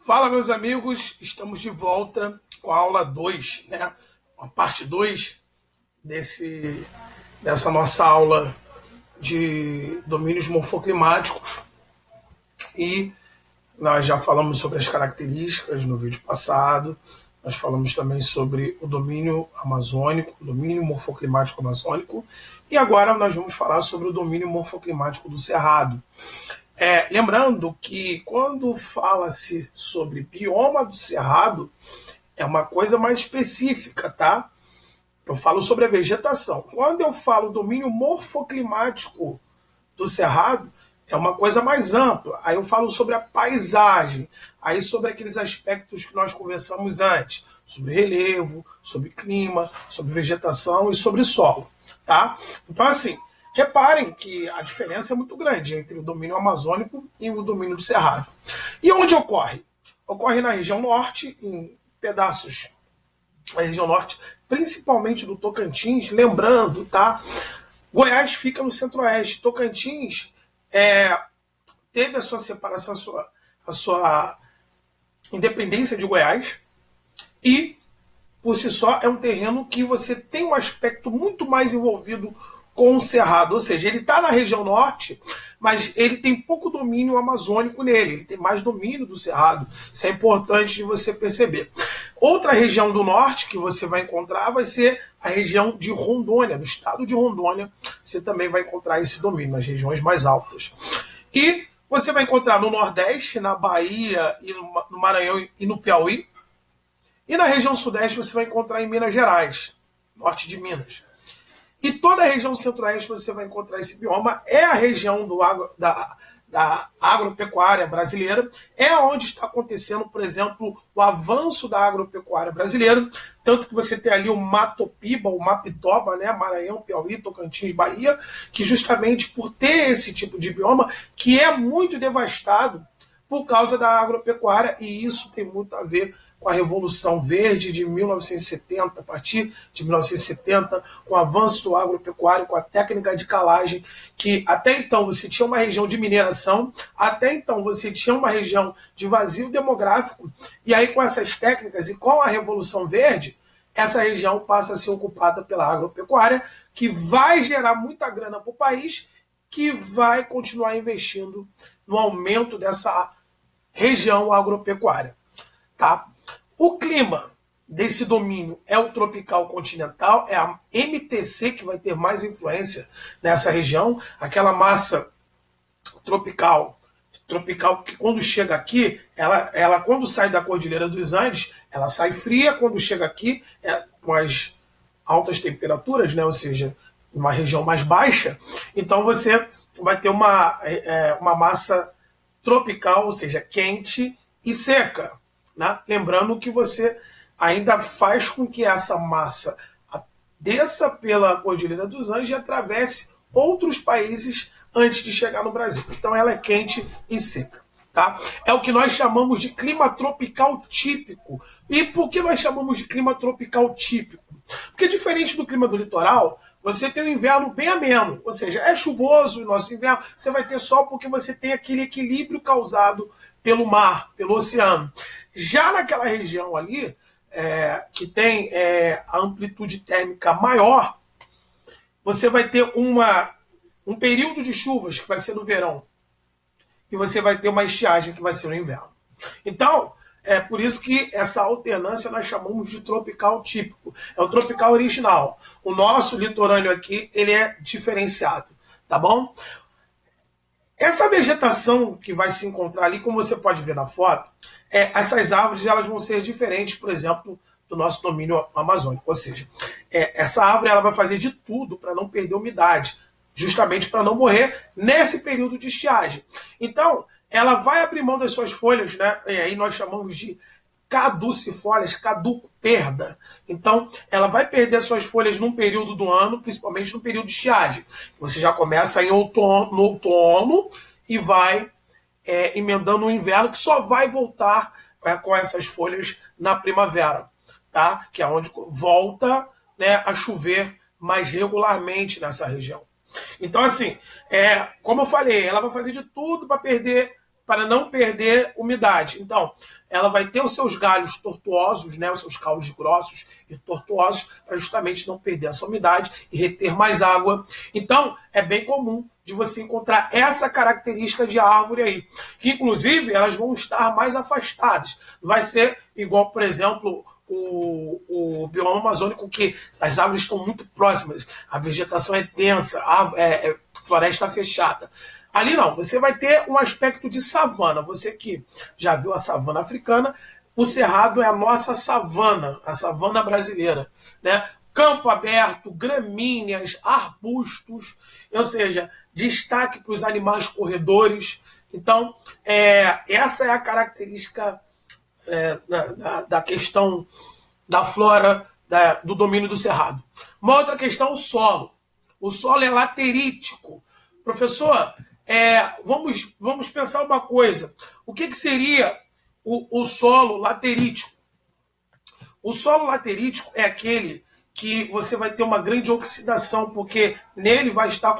Fala, meus amigos, estamos de volta com a aula 2, né? A parte 2 dessa nossa aula de domínios morfoclimáticos. E nós já falamos sobre as características no vídeo passado, nós falamos também sobre o domínio amazônico, o domínio morfoclimático amazônico, e agora nós vamos falar sobre o domínio morfoclimático do Cerrado. Lembrando que quando fala-se sobre bioma do Cerrado, é uma coisa mais específica, tá? Eu falo sobre a vegetação. Quando eu falo domínio morfoclimático do Cerrado, é uma coisa mais ampla. Aí eu falo sobre a paisagem, aí sobre aqueles aspectos que nós conversamos antes, sobre relevo, sobre clima, sobre vegetação e sobre solo, tá? Então, assim, reparem que a diferença é muito grande entre o domínio amazônico e o domínio do Cerrado. E onde ocorre? Ocorre na região norte, em pedaços da região norte, principalmente do Tocantins. Lembrando, tá? Goiás fica no centro-oeste. Tocantins teve a sua separação, a sua independência de Goiás, e, por si só, é um terreno que você tem um aspecto muito mais envolvido com o Cerrado, ou seja, ele está na região norte, mas ele tem pouco domínio amazônico nele, ele tem mais domínio do Cerrado. Isso é importante de você perceber. Outra região do norte que você vai encontrar vai ser a região de Rondônia, no estado de Rondônia, você também vai encontrar esse domínio, nas regiões mais altas. E você vai encontrar no Nordeste, na Bahia, e no Maranhão e no Piauí. E na região Sudeste você vai encontrar em Minas Gerais, norte de Minas. E toda a região centro-oeste você vai encontrar esse bioma. É a região da agropecuária brasileira. É onde está acontecendo, por exemplo, o avanço da agropecuária brasileira. Tanto que você tem ali o Matopiba, o Mapitoba, né? Maranhão, Piauí, Tocantins, Bahia, que justamente por ter esse tipo de bioma, que é muito devastado por causa da agropecuária, e isso tem muito a ver com a Revolução Verde de 1970, a partir de 1970, com o avanço do agropecuário, com a técnica de calagem, que até então você tinha uma região de mineração, até então você tinha uma região de vazio demográfico, e aí com essas técnicas e com a Revolução Verde, essa região passa a ser ocupada pela agropecuária, que vai gerar muita grana para o país, que vai continuar investindo no aumento dessa região agropecuária, tá? O clima desse domínio é o tropical continental, é a MTC que vai ter mais influência nessa região, aquela massa tropical que quando chega aqui, ela quando sai da Cordilheira dos Andes, ela sai fria, quando chega aqui, com as altas temperaturas, né? Ou seja, uma região mais baixa, então você vai ter uma massa tropical, ou seja, quente e seca. Né? Lembrando que você ainda faz com que essa massa desça pela Cordilheira dos Andes e atravesse outros países antes de chegar no Brasil. Então ela é quente e seca. Tá? É o que nós chamamos de clima tropical típico. E por que nós chamamos de clima tropical típico? Porque diferente do clima do litoral, você tem um inverno bem ameno, ou seja, é chuvoso o nosso inverno, você vai ter sol porque você tem aquele equilíbrio causado pelo mar, pelo oceano. Já naquela região ali, que tem a amplitude térmica maior, você vai ter um período de chuvas, que vai ser no verão, e você vai ter uma estiagem, que vai ser no inverno. Então, é por isso que essa alternância nós chamamos de tropical típico. É o tropical original. O nosso litorâneo aqui, ele é diferenciado, tá bom? Essa vegetação que vai se encontrar ali, como você pode ver na foto, essas árvores elas vão ser diferentes, por exemplo, do nosso domínio amazônico. Ou seja, essa árvore ela vai fazer de tudo para não perder umidade, justamente para não morrer nesse período de estiagem. Então, ela vai abrir mão das suas folhas, né? E aí nós chamamos de caducifólias, caduco, perda. Então, ela vai perder suas folhas num período do ano, principalmente no período de estiagem. Você já começa no outono e vai emendando o inverno, que só vai voltar com essas folhas na primavera, tá? Que é onde volta, né, a chover mais regularmente nessa região. Então, assim, como eu falei, ela vai fazer de tudo para perder para não perder umidade. Então, ela vai ter os seus galhos tortuosos, né, os seus caules grossos e tortuosos, para justamente não perder essa umidade e reter mais água. Então, é bem comum de você encontrar essa característica de árvore aí, que inclusive elas vão estar mais afastadas. Vai ser igual, por exemplo, o bioma amazônico, que as árvores estão muito próximas, a vegetação é densa, a floresta fechada. Ali não, você vai ter um aspecto de savana. Você que já viu a savana africana, o cerrado é a nossa savana, a savana brasileira, né? Campo aberto, gramíneas, arbustos, ou seja, destaque para os animais corredores. Então, essa é a característica da questão da flora, do domínio do cerrado. Uma outra questão, o solo. O solo é laterítico. Professor, vamos pensar uma coisa. O que seria o solo laterítico? O solo laterítico é aquele que você vai ter uma grande oxidação, porque nele vai estar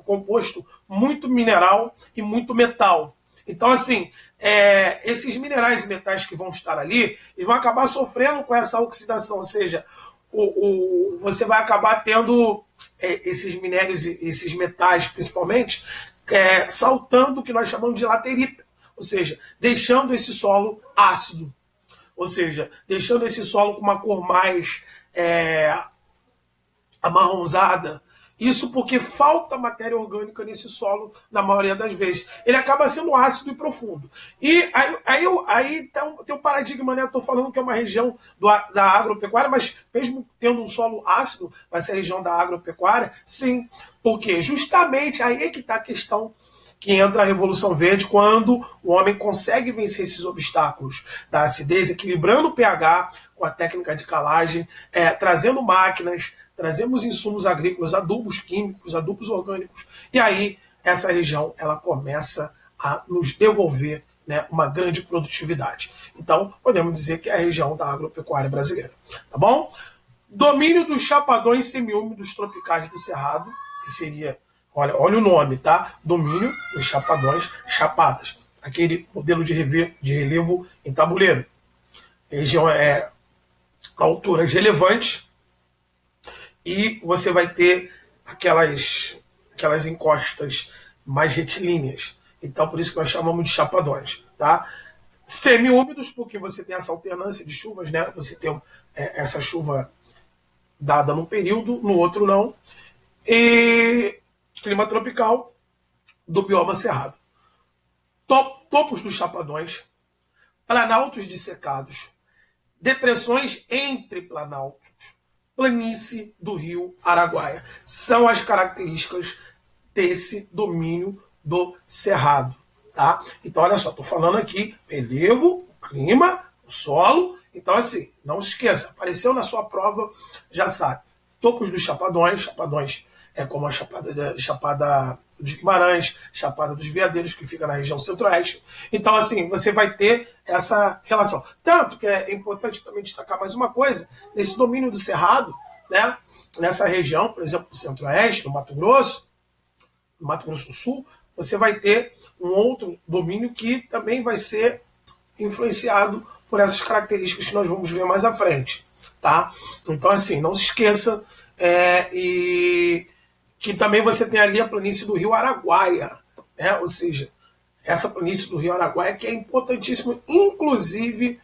composto muito mineral e muito metal. Então, assim, esses minerais e metais que vão estar ali, eles vão acabar sofrendo com essa oxidação, ou seja, você vai acabar tendo esses minérios e esses metais, principalmente, saltando o que nós chamamos de laterita, ou seja, deixando esse solo ácido, ou seja, deixando esse solo com uma cor mais amarronzada. Isso porque falta matéria orgânica nesse solo, na maioria das vezes. Ele acaba sendo ácido e profundo. E aí tem um paradigma, né? Eu estou falando que é uma região da agropecuária, mas mesmo tendo um solo ácido, vai ser a região da agropecuária? Sim. Porque justamente aí é que está a questão que entra a Revolução Verde, quando o homem consegue vencer esses obstáculos da acidez, equilibrando o pH com a técnica de calagem, trazendo máquinas, trazemos insumos agrícolas, adubos químicos, adubos orgânicos, e aí essa região ela começa a nos devolver, né, uma grande produtividade. Então, podemos dizer que é a região da agropecuária brasileira. Tá bom? Domínio dos chapadões semiúmidos tropicais do Cerrado, que seria, olha o nome, tá? Domínio dos chapadões, chapadas, aquele modelo de relevo em tabuleiro. Região alturas relevantes, e você vai ter aquelas encostas mais retilíneas. Então, por isso que nós chamamos de chapadões. Tá? Semiúmidos, porque você tem essa alternância de chuvas, né? Você tem essa chuva dada num período, no outro não. E clima tropical do bioma cerrado. Topos dos chapadões, planaltos dissecados, depressões entre planaltos, planície do rio Araguaia. São as características desse domínio do cerrado. Tá? Então, olha só, estou falando aqui relevo, clima, o solo. Então, assim, não se esqueça, apareceu na sua prova, já sabe. Topos dos chapadões é como a Chapada de Guimarães, Chapada dos Veadeiros, que fica na região centro-oeste. Então, assim, você vai ter essa relação. Tanto que é importante também destacar mais uma coisa, nesse domínio do cerrado, né, nessa região, por exemplo, do centro-oeste, no Mato Grosso do Sul, você vai ter um outro domínio que também vai ser influenciado por essas características que nós vamos ver mais à frente. Tá? Então, assim, não se esqueça, e que também você tem ali a planície do rio Araguaia, né? Ou seja, essa planície do rio Araguaia que é importantíssima, inclusive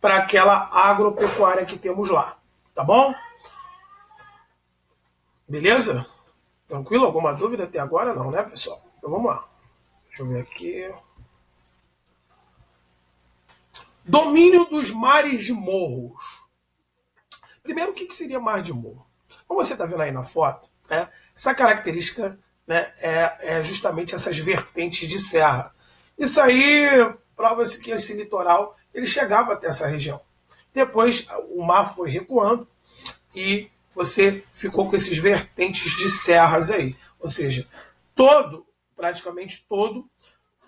para aquela agropecuária que temos lá. Tá bom? Beleza? Tranquilo? Alguma dúvida até agora? Não, né, pessoal? Então vamos lá. Deixa eu ver aqui. Domínio dos mares de morros. Primeiro, o que seria mar de morro? Como você está vendo aí na foto, né, essa característica, né, é justamente essas vertentes de serra. Isso aí prova-se que esse litoral ele chegava até essa região. Depois o mar foi recuando e você ficou com esses vertentes de serras aí. Ou seja, praticamente todo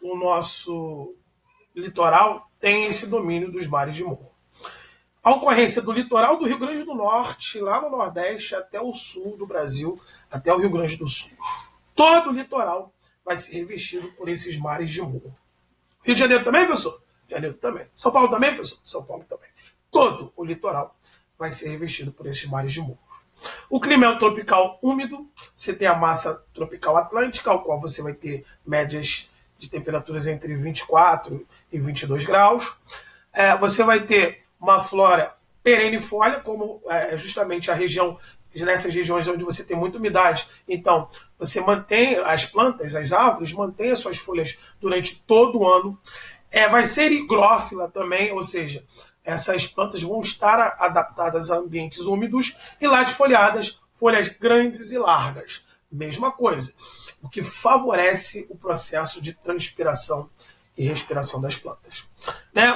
o nosso litoral tem esse domínio dos mares de morro. A ocorrência do litoral do Rio Grande do Norte, lá no Nordeste, até o sul do Brasil, até o Rio Grande do Sul. Todo o litoral vai ser revestido por esses mares de morro. Rio de Janeiro também, professor? Rio de Janeiro também. São Paulo também, professor? São Paulo também. Todo o litoral vai ser revestido por esses mares de morros. O clima é um tropical úmido, você tem a massa tropical atlântica, ao qual você vai ter médias de temperaturas entre 24 e 22 graus. Você vai ter uma flora perenifolha, como justamente a região, nessas regiões onde você tem muita umidade. Então, você mantém as plantas, as árvores, mantém as suas folhas durante todo o ano. Vai ser higrófila também, ou seja, essas plantas vão estar adaptadas a ambientes úmidos e latifoliadas, folhas grandes e largas. Mesma coisa, o que favorece o processo de transpiração e respiração das plantas.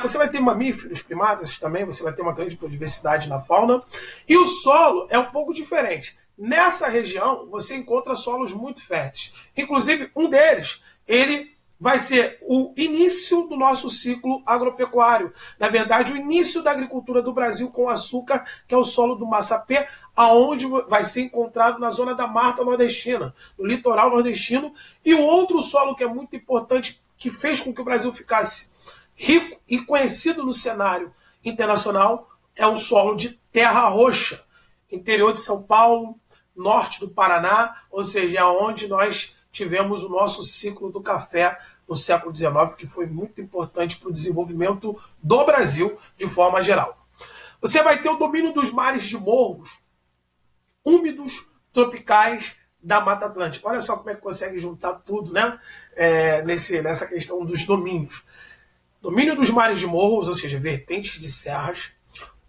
Você vai ter mamíferos, primatas também, você vai ter uma grande biodiversidade na fauna. E o solo é um pouco diferente. Nessa região, você encontra solos muito férteis. Inclusive, um deles, ele vai ser o início do nosso ciclo agropecuário. Na verdade, o início da agricultura do Brasil com açúcar, que é o solo do Massapê, aonde vai ser encontrado na zona da Mata Nordestina, no litoral nordestino. E o outro solo que é muito importante, que fez com que o Brasil ficasse rico e conhecido no cenário internacional, é o solo de terra roxa, interior de São Paulo, norte do Paraná, ou seja, é onde nós tivemos o nosso ciclo do café no século XIX, que foi muito importante para o desenvolvimento do Brasil de forma geral. Você vai ter o domínio dos mares de morros úmidos, tropicais, da Mata Atlântica. Olha só como é que consegue juntar tudo, né? Nessa questão dos domínios. Domínio dos mares de morros, ou seja, vertentes de serras,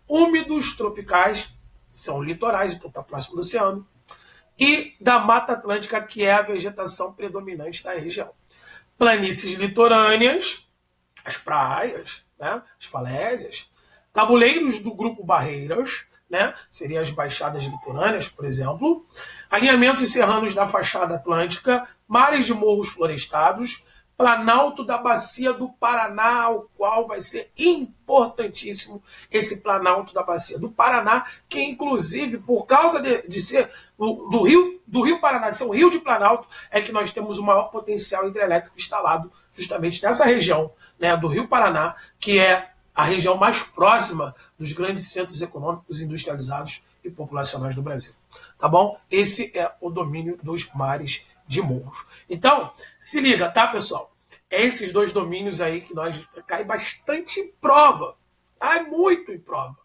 úmidos tropicais, são litorais, então está próximo do oceano, e da Mata Atlântica, que é a vegetação predominante da região. Planícies litorâneas, as praias, né, as falésias, tabuleiros do grupo Barreiras, né, seriam as baixadas litorâneas, por exemplo, alinhamentos serranos da fachada atlântica, mares de morros florestados, Planalto da Bacia do Paraná, o qual vai ser importantíssimo esse Planalto da Bacia do Paraná, que inclusive, por causa de ser do Rio Paraná, ser um rio de Planalto, é que nós temos o maior potencial hidrelétrico instalado justamente nessa região, né, do Rio Paraná, que é a região mais próxima dos grandes centros econômicos industrializados e populacionais do Brasil. Tá bom? Esse é o domínio dos mares de morros. Então, se liga, tá, pessoal? É esses dois domínios aí que nós cai bastante em prova. Cai muito em prova.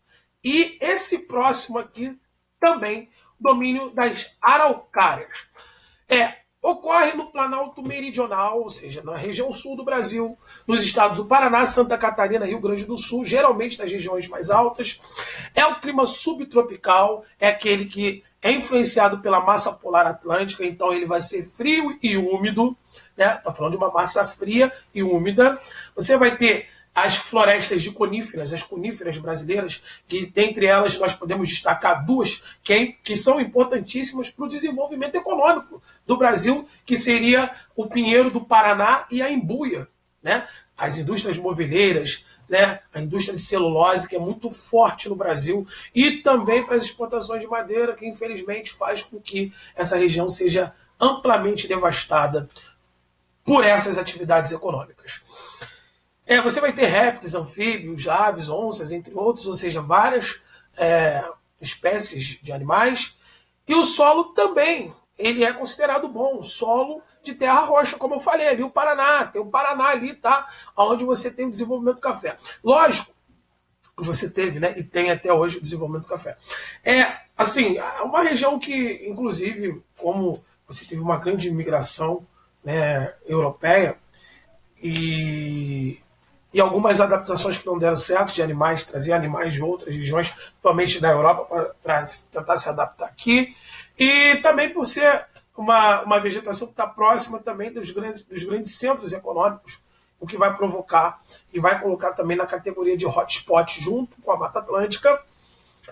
E esse próximo aqui também, domínio das araucárias. Ocorre no Planalto Meridional, ou seja, na região sul do Brasil, nos estados do Paraná, Santa Catarina, Rio Grande do Sul, geralmente nas regiões mais altas. É o clima subtropical, é aquele que é influenciado pela massa polar atlântica, então ele vai ser frio e úmido, né? Tá falando de uma massa fria e úmida. Você vai ter as florestas de coníferas, as coníferas brasileiras, que dentre elas nós podemos destacar duas que são importantíssimas para o desenvolvimento econômico do Brasil, que seria o pinheiro do Paraná e a embuia, né? As indústrias moveleiras, né? A indústria de celulose, que é muito forte no Brasil, e também para as exportações de madeira, que infelizmente faz com que essa região seja amplamente devastada por essas atividades econômicas. Você vai ter répteis, anfíbios, aves, onças, entre outros, ou seja, várias espécies de animais. E o solo também, ele é considerado bom, solo de terra roxa, como eu falei, ali o Paraná, tem o Paraná ali, tá? Onde você tem o desenvolvimento do café. Lógico, você teve, né, e tem até hoje o desenvolvimento do café. Assim, uma região que, inclusive, como você teve uma grande imigração, né, europeia, e algumas adaptações que não deram certo de animais, trazer animais de outras regiões, principalmente da Europa, para tentar se adaptar aqui. E também por ser uma vegetação que está próxima também dos grandes centros econômicos, o que vai provocar e vai colocar também na categoria de hotspot junto com a Mata Atlântica,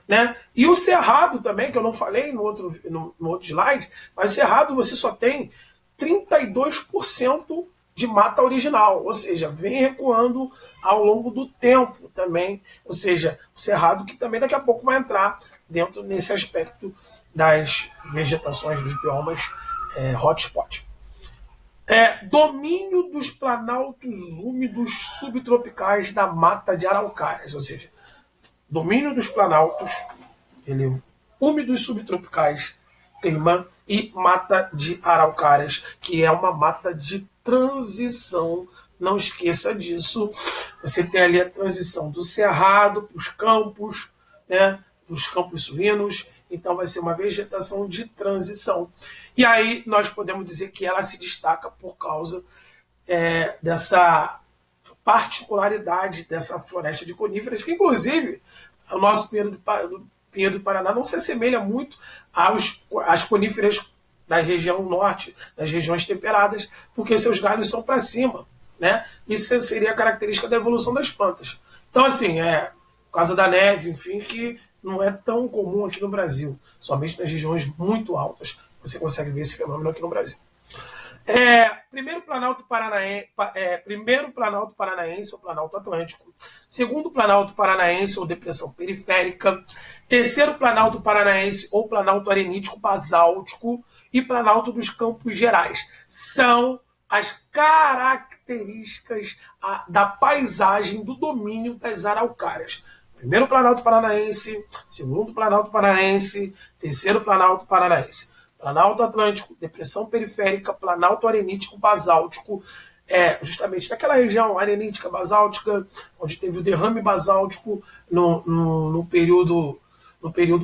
né? E o Cerrado também, que eu não falei no outro slide, mas o Cerrado você só tem 32% de mata original, ou seja, vem recuando ao longo do tempo também, ou seja, o Cerrado que também daqui a pouco vai entrar dentro nesse aspecto das vegetações, dos biomas hotspot. Domínio dos planaltos úmidos subtropicais da mata de araucárias, ou seja, domínio dos planaltos úmidos subtropicais, clima e mata de araucárias, que é uma mata de transição. Não esqueça disso. Você tem ali a transição do cerrado para os campos, né, dos campos suínos. Então vai ser uma vegetação de transição. E aí nós podemos dizer que ela se destaca por causa dessa particularidade dessa floresta de coníferas, que inclusive o nosso Pinheiro do Paraná não se assemelha muito às coníferas da região norte, das regiões temperadas, porque seus galhos são para cima, né? Isso seria a característica da evolução das plantas. Então, assim, por causa da neve, enfim, que não é tão comum aqui no Brasil, somente nas regiões muito altas você consegue ver esse fenômeno aqui no Brasil. Primeiro Planalto Paranaense ou Planalto Atlântico, segundo Planalto Paranaense ou Depressão Periférica, terceiro Planalto Paranaense ou Planalto Arenítico Basáltico e Planalto dos Campos Gerais. São as características da paisagem do domínio das araucárias. Primeiro Planalto Paranaense, segundo Planalto Paranaense, terceiro Planalto Paranaense. Planalto Atlântico, Depressão Periférica, Planalto Arenítico Basáltico, justamente naquela região arenítica basáltica, onde teve o derrame basáltico no período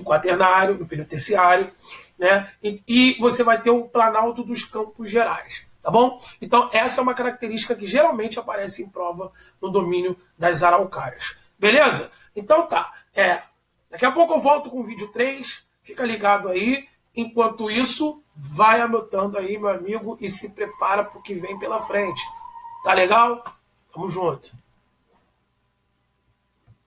quaternário, no período terciário, né? E você vai ter o Planalto dos Campos Gerais, tá bom? Então essa é uma característica que geralmente aparece em prova no domínio das araucárias, beleza? Então tá, daqui a pouco eu volto com o vídeo 3, fica ligado aí. Enquanto isso, vai anotando aí, meu amigo, e se prepara para o que vem pela frente. Tá legal? Tamo junto.